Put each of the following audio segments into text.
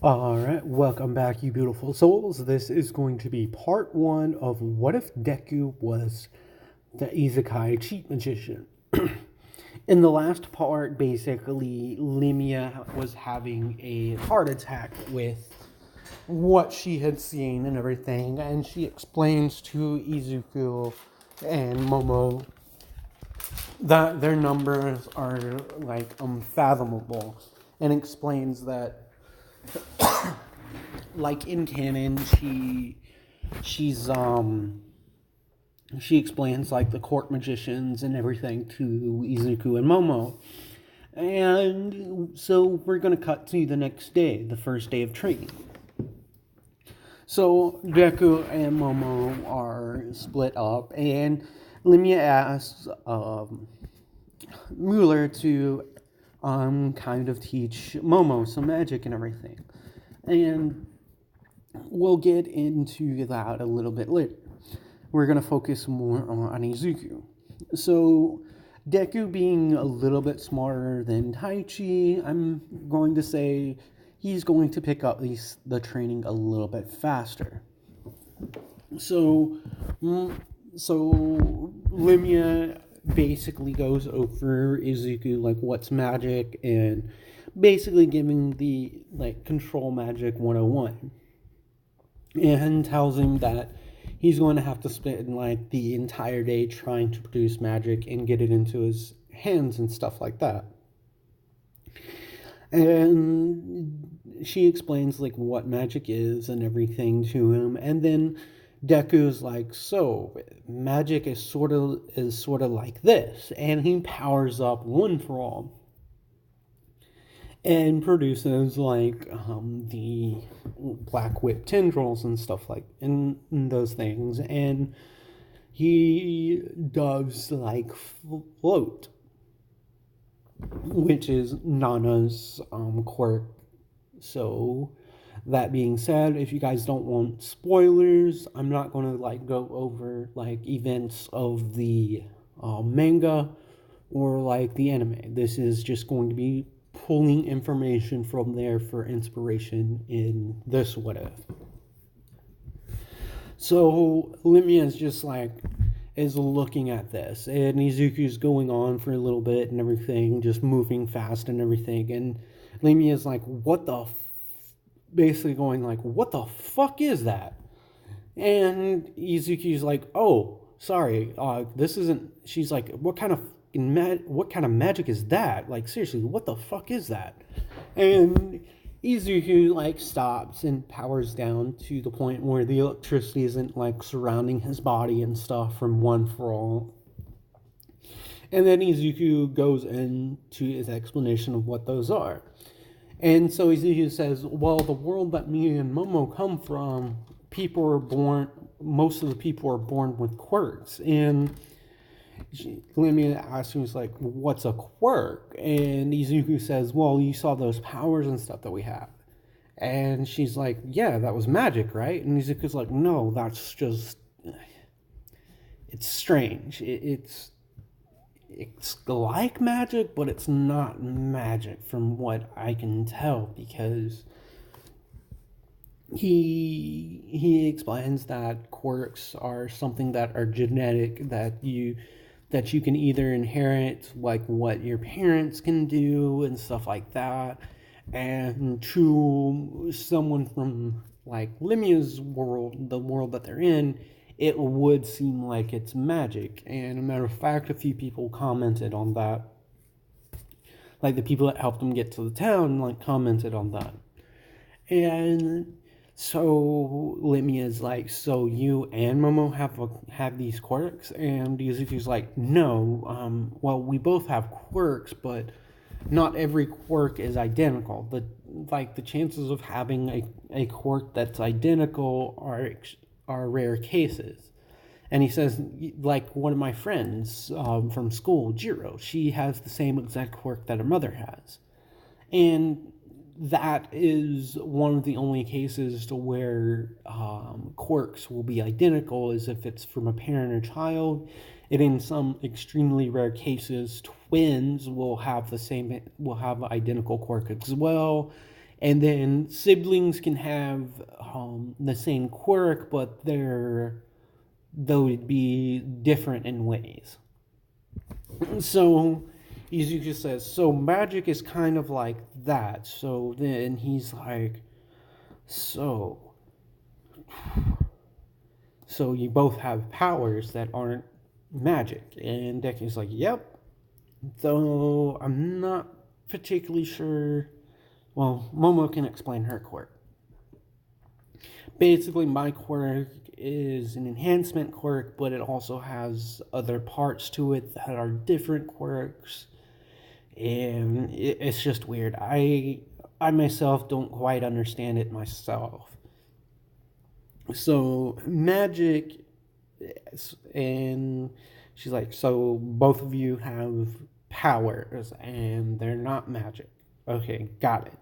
Alright, welcome back, you beautiful souls. This is going to be part one of What If Deku Was the Isekai Cheat Magician. In the last part, basically, Limia was having a heart attack with what she had seen and everything, and she explains to Izuku and Momo that their numbers are like unfathomable, and explains that like in canon she's she explains like the court magicians and everything to Izuku and Momo. And so we're gonna cut to the next day, the first day of training. So Deku and Momo are split up, and Limia asks Mueller to kind of teach Momo some magic and everything. And we'll get into that a little bit later. We're going to focus more on Izuku. So, Deku being a little bit smarter than Taichi, I'm going to say he's going to pick up the training a little bit faster. So, so Limia basically goes over Izuku like what's magic and basically giving the like control magic 101, and tells him that he's going to have to spend like the entire day trying to produce magic and get it into his hands and stuff like that. And she explains like what magic is and everything to him, and then Deku's like, so magic is sort of like this, and he powers up One for All and produces like the black whip tendrils and stuff like and those things, and he does like float, which is Nana's quirk. So that being said, if you guys don't want spoilers, I'm not going to like go over like events of the manga or like the anime. This is just going to be pulling information from there for inspiration in this what if. So Limia is just like is looking at this, and Izuku's going on for a little bit and everything, just moving fast and everything, and Limia is like, "What the?" Basically going like, "What the fuck is that?" And Izuku's like, "Oh, sorry, this isn't." She's like, what kind of magic is that? Like, seriously, what the fuck is that?" And Izuku like stops and powers down to the point where the electricity isn't like surrounding his body and stuff from One for All. And then Izuku goes into his explanation of what those are. And so Izuku says, well, the world that me and Momo come from, people are born, most of the people are born with quirks. And Limia asks him, like, what's a quirk? And Izuku says, well, you saw those powers and stuff that we have. And she's like, yeah, that was magic, right? And Izuku's like, no, that's just, it's strange. It's like magic, but it's not magic from what I can tell, because he explains that quirks are something that are genetic, that you can either inherit, like what your parents can do and stuff like that. And to someone from like Limia's world, the world that they're in, it would seem like it's magic. And a matter of fact, a few people commented on that. Like the people that helped them get to the town, like commented on that. And so Limia's like, so you and Momo have these quirks? And Yuzuki's like, no, well, we both have quirks, but not every quirk is identical. The chances of having a quirk that's identical are rare cases. And he says, like one of my friends from school, Jiro, she has the same exact quirk that her mother has. And that is one of the only cases to where quirks will be identical, is if it's from a parent or child. And in some extremely rare cases, twins will have identical quirk as well. And then siblings can have the same quirk, but though it'd be different in ways. So Izuku says, so magic is kind of like that. So then he's like, so so you both have powers that aren't magic. And Deku's like, yep. Though I'm not particularly sure. Well, Momo can explain her quirk. Basically, my quirk is an enhancement quirk, but it also has other parts to it that are different quirks. And it's just weird. I myself don't quite understand it myself. So magic, and she's like, so both of you have powers and they're not magic. Okay, got it.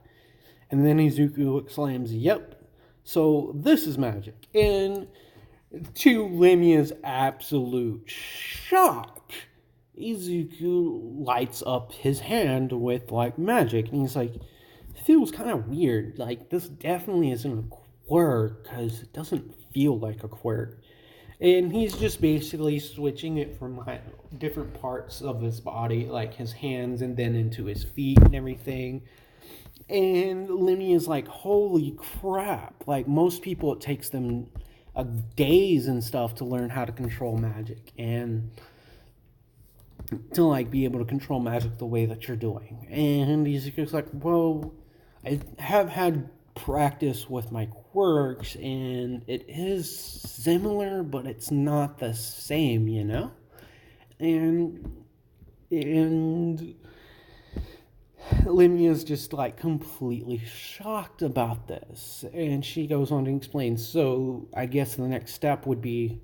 And then Izuku exclaims, yep, so this is magic. And to Lemia's absolute shock, Izuku lights up his hand with like magic, and he's like, feels kind of weird. Like, this definitely isn't a quirk because it doesn't feel like a quirk. And he's just basically switching it from like different parts of his body, like his hands, and then into his feet and everything. And Lemmy is like, holy crap. Like, most people, it takes them days and stuff to learn how to control magic. And to like be able to control magic the way that you're doing. And he's just like, well, I have had practice with my quirks and it is similar, but it's not the same, you know? And Limia's just like completely shocked about this. And she goes on to explain, so I guess the next step would be,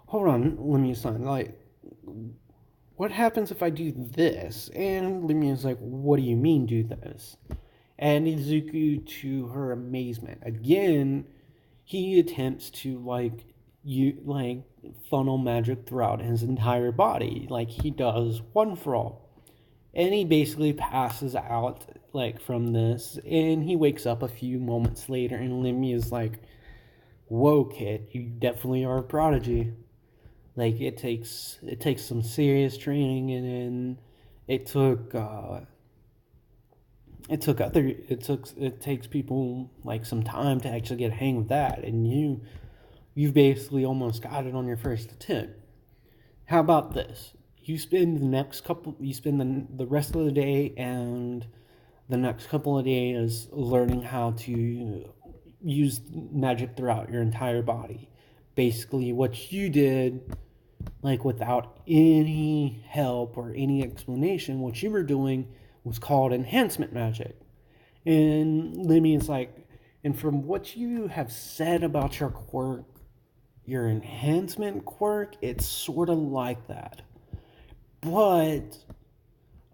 hold on, Limia-san, like, what happens if I do this? And Limia's like, what do you mean do this? And Izuku, to her amazement, again, he attempts to funnel magic throughout his entire body, like he does One for All. And he basically passes out like from this, and he wakes up a few moments later, and Limia's like, whoa, kid, you definitely are a prodigy. Like, it takes some serious training, and then it takes people like some time to actually get a hang of that, and you've basically almost got it on your first attempt. How about this? You spend the rest of the day and the next couple of days learning how to use magic throughout your entire body. Basically, what you did, like without any help or any explanation, what you were doing was called enhancement magic. And Limia's like, and from what you have said about your quirk, your enhancement quirk, it's sort of like that. But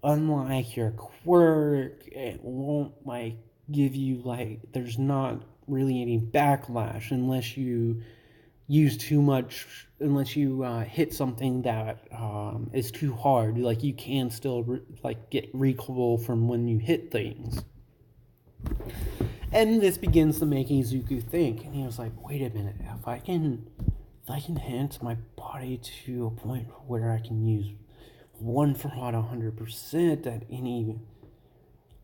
unlike your quirk, it won't like give you like, there's not really any backlash unless you use too much, unless you hit something that is too hard. Like, you can still get recoil from when you hit things. And this begins to make Izuku think, and he was like, wait a minute, if I can enhance my body to a point where I can use One for All 100% at any,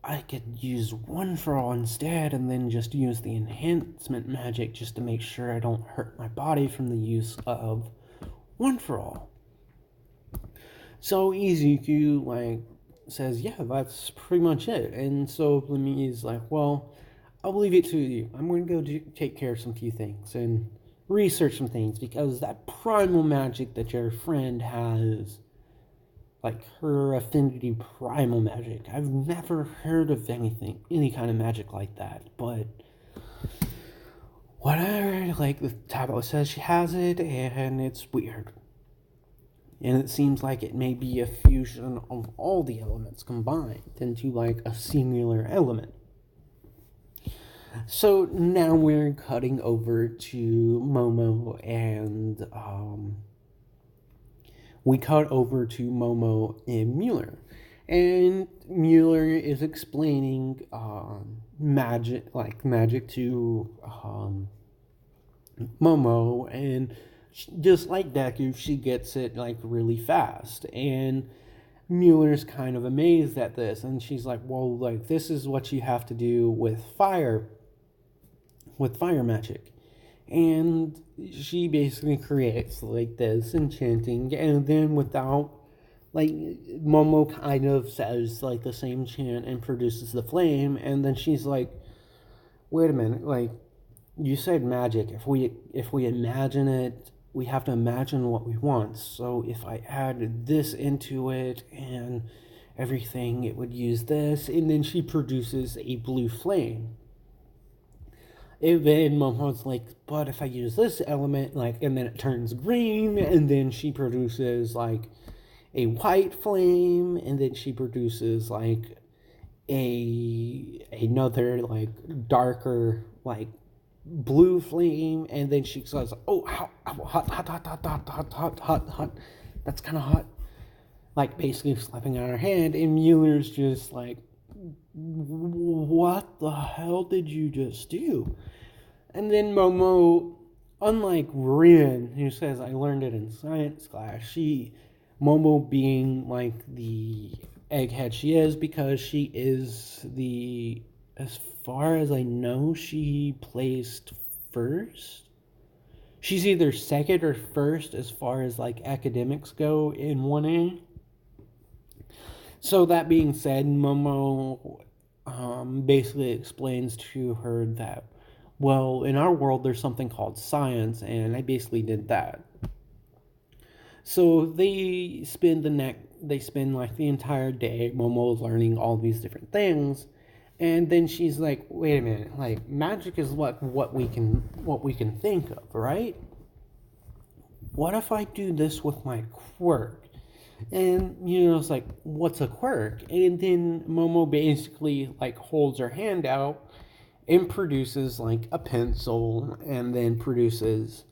I could use One for All instead, and then just use the enhancement magic just to make sure I don't hurt my body from the use of One for All. So Izuku says, yeah, that's pretty much it. And so Lemmy is like, well, I'll leave it to you. I'm going to go take care of some few things and research some things, because that primal magic that your friend has, like her affinity primal magic, I've never heard of any kind of magic like that, but whatever, like the tablet says she has it, and it's weird. And it seems like it may be a fusion of all the elements combined into like a singular element. So now we're cutting over to Momo, and we cut over to Momo and Mueller. And Mueller is explaining magic to Momo, and just like Deku, she gets it like really fast. And Mueller's kind of amazed at this, and she's like, "Well, like this is what you have to do with fire magic." And she basically creates like this enchanting, and then without like Momo kind of says like the same chant and produces the flame, and then she's like, "Wait a minute, like you said magic. If we imagine it, we have to imagine what we want. So if I add this into it and everything, it would use this." And then she produces a blue flame. And then Momo's like, "But if I use this element, like," and then it turns green, and then she produces like a white flame, and then she produces like another like darker like blue flame, and then she says, "Oh, hot, hot, hot, hot, hot, hot, hot, hot, hot, hot. That's kind of hot." Like basically slapping on her hand, and Mueller's just like, "What the hell did you just do?" And then Momo, unlike Rin, who says, "I learned it in science class," Momo being like the egghead she is, because she is as far as I know, she placed first. She's either second or first as far as like academics go in 1A. So that being said, Momo basically explains to her that, well, in our world, there's something called science, and I basically did that. So they spend like the entire day. Momo's learning all these different things, and then she's like, "Wait a minute! Like magic is what we can think of, right? What if I do this with my quirk?" And it's like, "What's a quirk?" And then Momo basically like holds her hand out and produces like a pencil, and then produces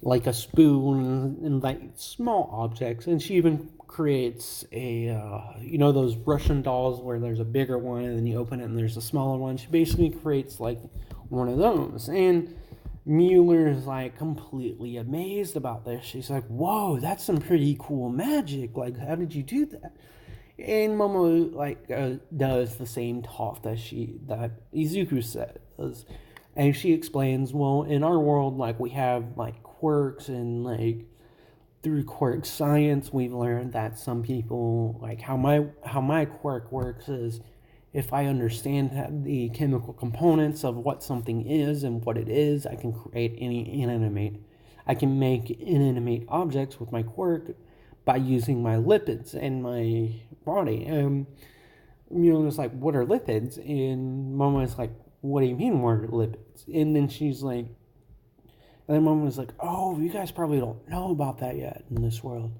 like a spoon and like small objects. And she even creates a those Russian dolls where there's a bigger one and then you open it and there's a smaller one. She basically creates like one of those. And Mueller is like completely amazed about this. She's like, "Whoa, that's some pretty cool magic. Like, how did you do that?" And Momo like does the same talk that Izuku says, and she explains, "Well, in our world, like we have like quirks, and like through quirk science, we've learned that some people like how my quirk works is, if I understand the chemical components of what something is and what it is, I can create any inanimate. I can make inanimate objects with my quirk by using my lipids in my body." And it's like, "What are lipids?" And Momo's like, "What do you mean, what are lipids?" And then she's like, and then Momo's like, "Oh, you guys probably don't know about that yet in this world."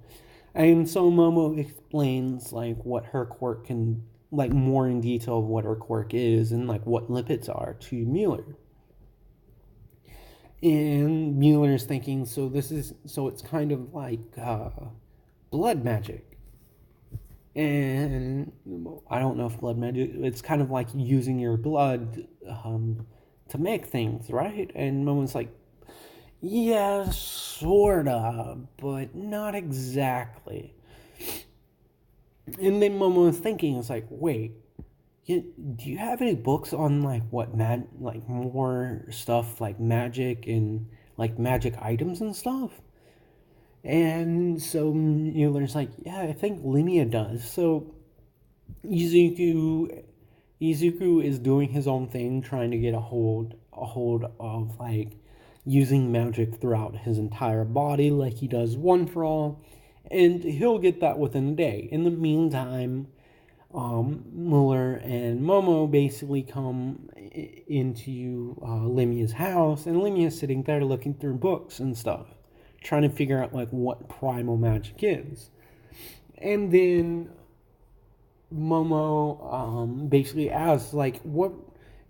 And so Momo explains like what her quirk can, like more in detail of what her quirk is and like what lipids are to Mueller. And Mueller's thinking, so it's kind of like blood magic. And I don't know if blood magic, it's kind of like using your blood to make things, right? And Momo's like, "Yeah, sorta, but not exactly." And then Momo is thinking, it's like, "Wait, do you have any books on like like more stuff like magic and like magic items and stuff?" And so Mueller's like, "Yeah, I think Limia does." So Izuku Izuku is doing his own thing, trying to get a hold of like using magic throughout his entire body, like he does One for All, and he'll get that within a day. In the meantime, Mueller and Momo basically come into Limia's house, and Limia's sitting there looking through books and stuff, trying to figure out like what primal magic is. And then Momo basically asks, like, "What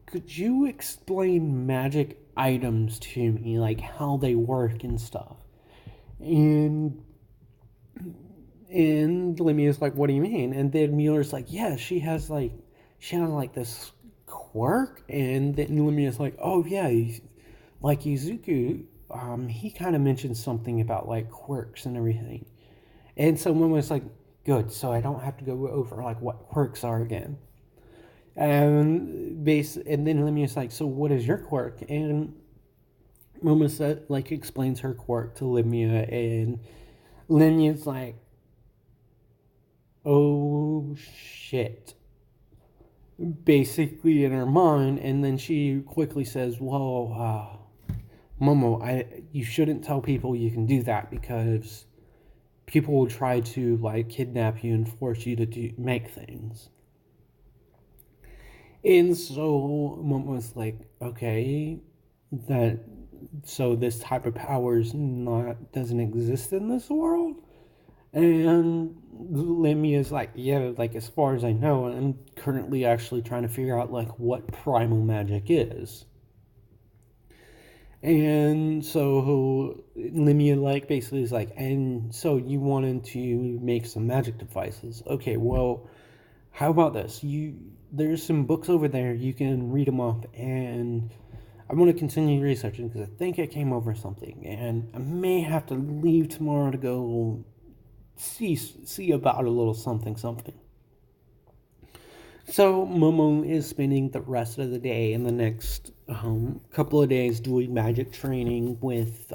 could you explain magic items to me, like how they work and stuff?" And And Lemia's like, what do you mean? And then Mueller's like, yeah, she has like this quirk. And then Lemia's like, oh yeah, like Izuku, he kind of mentioned something about like quirks and everything. And so Momo's like, good, so I don't have to go over like what quirks are again. And then Lemia's like, so what is your quirk? And Momo said, like, explains her quirk to Lemia, and Lemia's like, oh shit, basically in her mind. And then she quickly says, well, Momo, you shouldn't tell people you can do that, because people will try to like kidnap you and force you to make things. And so Momo's like, okay, that so this type of power is not doesn't exist in this world. And Lemmy is like, yeah, like as far as I know, I'm currently actually trying to figure out like what primal magic is. And so Lemmy like basically is like, and so you wanted to make some magic devices. Okay, well, how about this? There's some books over there, you can read them up, and I want to continue researching because I think I came over something, and I may have to leave tomorrow to go see about a little something. So Momo is spending the rest of the day and the next couple of days doing magic training with.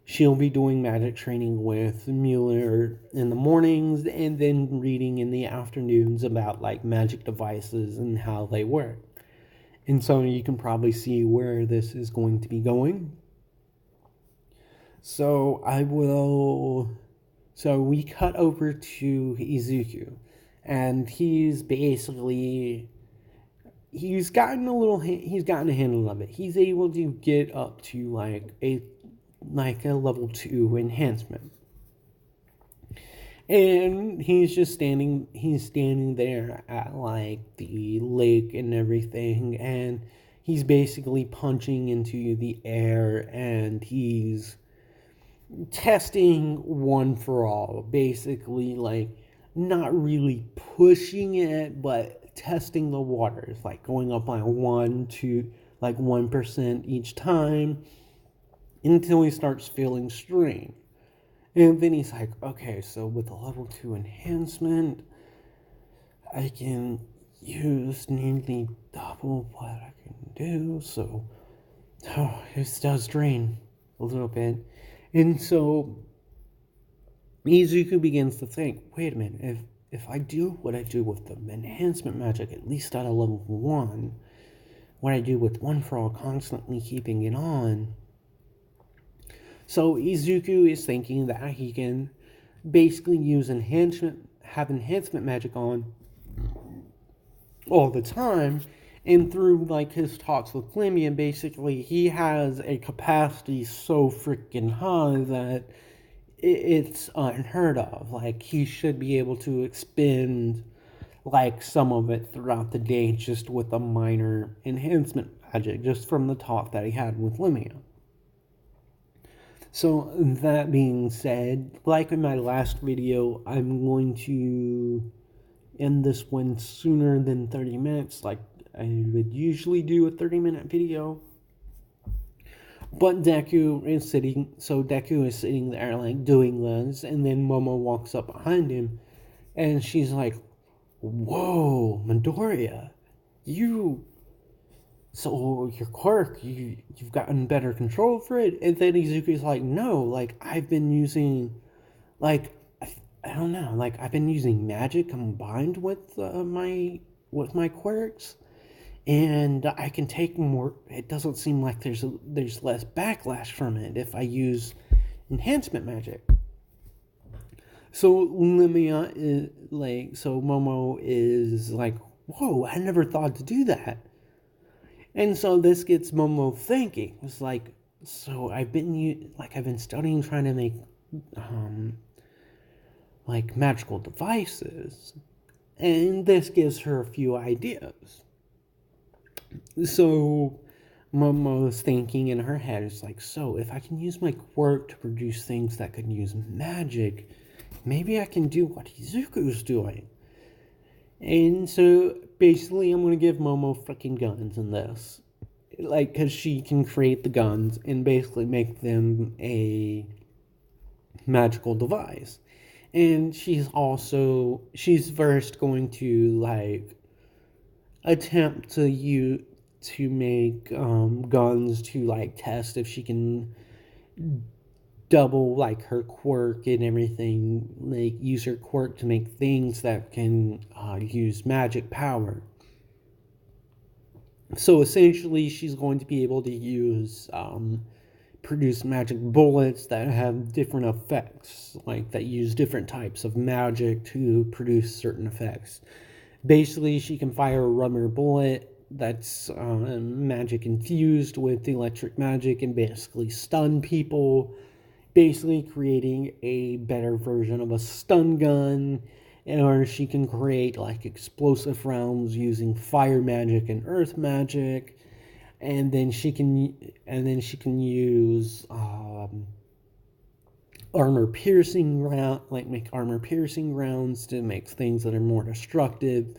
She'll be doing magic training with Mueller in the mornings, and then reading in the afternoons about like magic devices and how they work. And so you can probably see where this is going to be going. So we cut over to Izuku, and he's gotten a handle of it. He's able to get up to like a level 2 enhancement. And he's standing there at like the lake and everything, and he's basically punching into the air, and he's testing one for all, basically like not really pushing it, but testing the waters, like going up by 1% each time until he starts feeling strain. And then he's like, okay, so with the level 2 enhancement, I can use nearly double what I can do. So, it does drain a little bit. And so, Izuku begins to think, wait a minute, if I do what I do with the enhancement magic, at least at a level 1, what I do with One For All, constantly keeping it on. So Izuku is thinking that he can basically have enhancement magic on all the time, and through like his talks with Clemmy, basically he has a capacity so freaking high that it's unheard of. Like he should be able to expend like some of it throughout the day just with a minor enhancement magic, just from the talk that he had with Lemia. So that being said, like in my last video, I'm going to end this one sooner than 30 minutes, like I would usually do a 30-minute video. But Deku is sitting there like doing this, and then Momo walks up behind him, and she's like, whoa, Midoriya, so your quirk, you've gotten better control for it. And then Izuku's like, no, like I've been using, like I don't know, like I've been using magic combined with my quirks, and I can take more. It doesn't seem like there's less backlash from it if I use enhancement magic. So Momo is like, whoa, I never thought to do that. And so this gets Momo thinking. It's like, so I've been studying trying to make like magical devices, and this gives her a few ideas. So Momo's thinking in her head, it's like, so if I can use my quirk to produce things that could use magic, maybe I can do what Izuku's doing. And so basically, I'm gonna give Momo freaking guns in this, like, because she can create the guns and basically make them a magical device. And she's first going to like attempt to make guns to like test if she can double like her quirk and everything, like use her quirk to make things that can use magic power. So essentially, she's going to be able to produce magic bullets that have different effects, like that use different types of magic to produce certain effects. Basically, she can fire a rubber bullet that's magic infused with electric magic and basically stun people, basically creating a better version of a stun gun. Or she can create like explosive rounds using fire magic and earth magic, and then she can use armor piercing round, like make armor piercing rounds to make things that are more destructive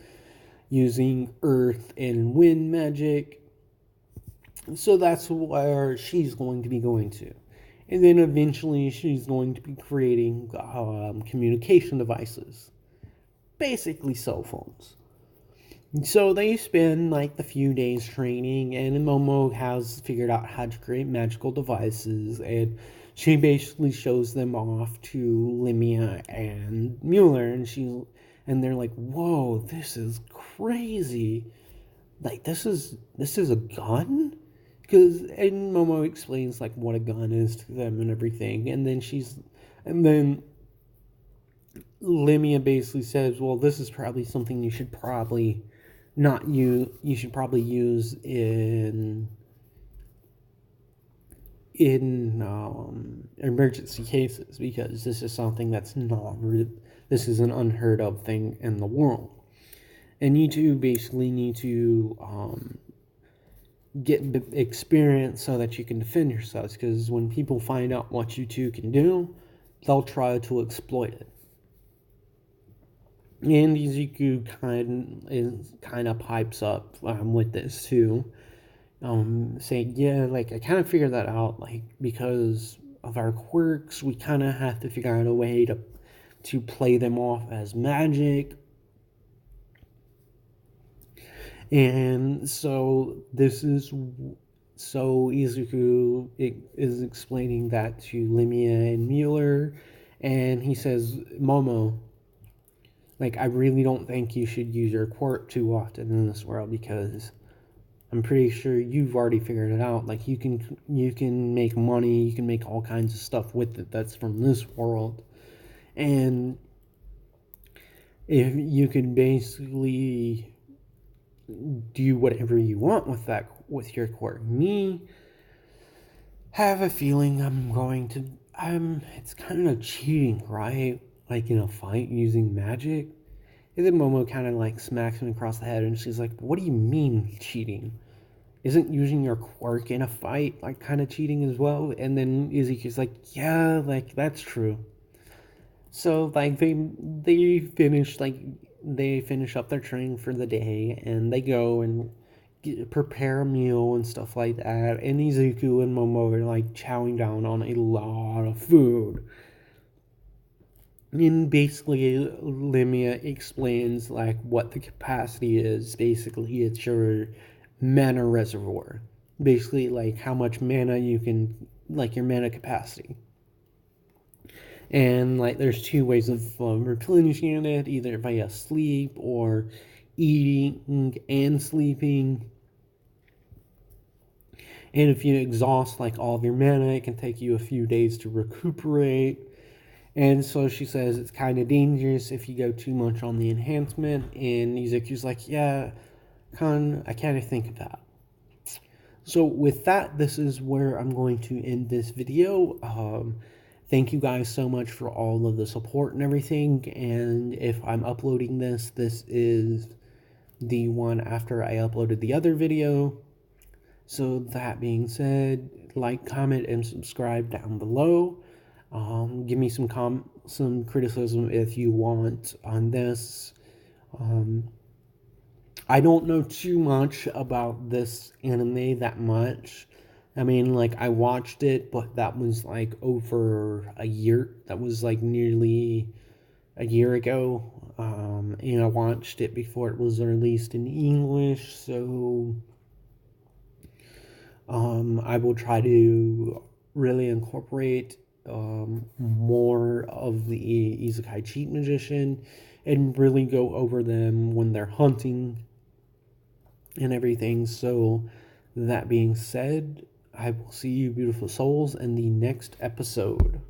using earth and wind magic. So that's where she's going to be going to. And then eventually she's going to be creating communication devices, basically cell phones. So they spend like the few days training, and Momo has figured out how to create magical devices, and she basically shows them off to Limia and Mueller, and they're like, "Whoa, this is crazy! Like this is a gun?" And Momo explains like what a gun is to them and everything, and then Limia basically says, "Well, this is probably something you should probably not use. You should probably use in emergency cases, because this is something that's not. This is an unheard of thing in the world, and you two basically need to get experience so that you can defend yourselves. Because when people find out what you two can do, they'll try to exploit it." And Izuku kind of pipes up with this too, saying, "Yeah, like I kind of figured that out, like because of our quirks, we kind of have to figure out a way to play them off as magic." And so Izuku is explaining that to Limia and Mueller, and he says, "Momo, like, I really don't think you should use your quirk too often in this world, because I'm pretty sure you've already figured it out. Like, you can make money, you can make all kinds of stuff with it that's from this world, and if you can basically do whatever you want with your quirk. Me, have a feeling it's kind of cheating, right? Like in a fight using magic." And then Momo kind of like smacks him across the head, and she's like, "What do you mean cheating? Isn't using your quirk in a fight like kind of cheating as well?" And then Izuku's like, "Yeah, like that's true." So like they finish up their training for the day, and they go and prepare a meal and stuff like that. And Izuku and Momo are like chowing down on a lot of food. And basically, Limia explains like what the capacity is. Basically, it's your mana reservoir. Basically, like how much mana you can, like your mana capacity. And like there's two ways of replenishing it, either via sleep or eating and sleeping. And if you exhaust like all of your mana, it can take you a few days to recuperate. And so she says it's kind of dangerous if you go too much on the enhancement. And Izuku's like, "Yeah, I kind of think of that." So with that, this is where I'm going to end this video. Thank you guys so much for all of the support and everything. And if I'm uploading this, this is the one after I uploaded the other video. So that being said, like, comment, and subscribe down below. Give me some criticism if you want on this. Um, I don't know too much about this anime that much. I mean, like, I watched it, but that was like over a year. That was like nearly a year ago. And I watched it before it was released in English, so I will try to really incorporate more of the Isekai Cheat Magician and really go over them when they're hunting and everything. So, that being said, I will see you, beautiful souls, in the next episode.